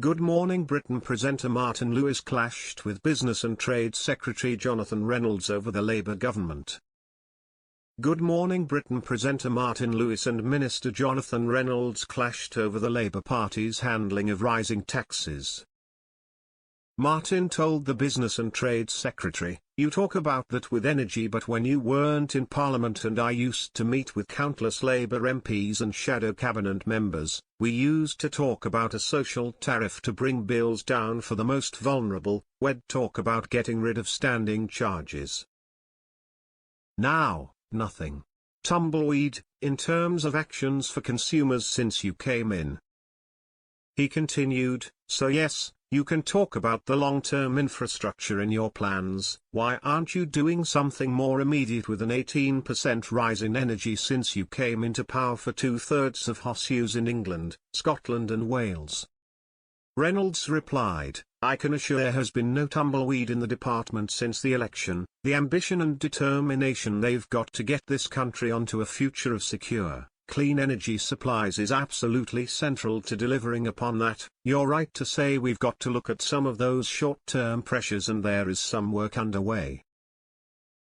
Good Morning Britain presenter Martin Lewis clashed with Business and Trade Secretary Jonathan Reynolds over the Labour government. Good Morning Britain presenter Martin Lewis and Minister Jonathan Reynolds clashed over the Labour Party's handling of rising taxes. Martin told the Business and Trade Secretary, "You talk about that with energy, but when you weren't in Parliament and I used to meet with countless Labour MPs and shadow cabinet members, we used to talk about a social tariff to bring bills down for the most vulnerable, we'd talk about getting rid of standing charges. Now, nothing. Tumbleweed, in terms of actions for consumers since you came in." He continued, "So yes, you can talk about the long-term infrastructure in your plans. Why aren't you doing something more immediate with an 18% rise in energy since you came into power for 2/3 of households in England, Scotland and Wales?" Reynolds replied, "I can assure there has been no tumbleweed in the department since the election. The ambition and determination they've got to get this country onto a future of secure, clean energy supplies is absolutely central to delivering upon that. You're right to say we've got to look at some of those short-term pressures, and there is some work underway."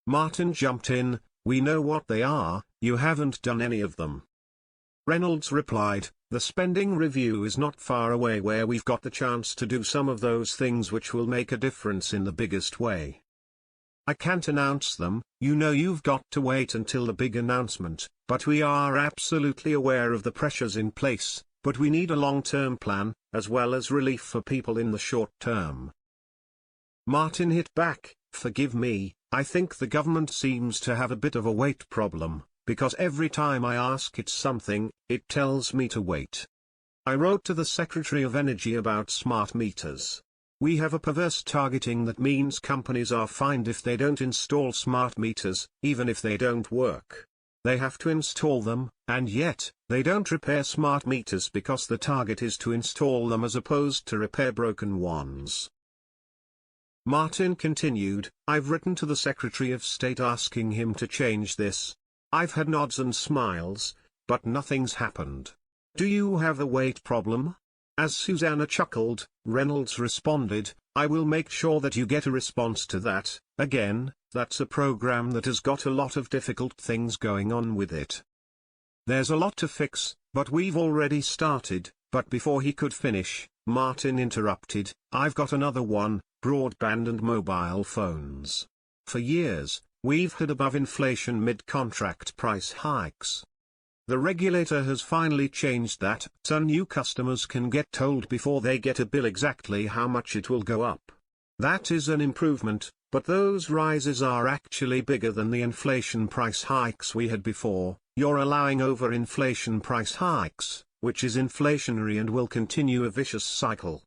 Martin jumped in, "We know what they are, you haven't done any of them." Reynolds replied, "The spending review is not far away where we've got the chance to do some of those things which will make a difference in the biggest way. I can't announce them, you know you've got to wait until the big announcement, but we are absolutely aware of the pressures in place, but we need a long-term plan, as well as relief for people in the short term." Martin hit back, "Forgive me, I think the government seems to have a bit of a wait problem, because every time I ask it something, it tells me to wait. I wrote to the Secretary of Energy about smart meters. We have a perverse targeting that means companies are fined if they don't install smart meters, even if they don't work. They have to install them, and yet, they don't repair smart meters because the target is to install them as opposed to repair broken ones." Martin continued, "I've written to the Secretary of State asking him to change this. I've had nods and smiles, but nothing's happened. Do you have a weight problem?" As Susanna chuckled, Reynolds responded, "I will make sure that you get a response to that. Again, that's a program that has got a lot of difficult things going on with it. There's a lot to fix, but we've already started." But before he could finish, Martin interrupted, "I've got another one, broadband and mobile phones. For years, we've had above-inflation mid-contract price hikes. The regulator has finally changed that, so new customers can get told before they get a bill exactly how much it will go up. That is an improvement, but those rises are actually bigger than the inflation price hikes we had before. You're allowing over-inflation price hikes, which is inflationary and will continue a vicious cycle.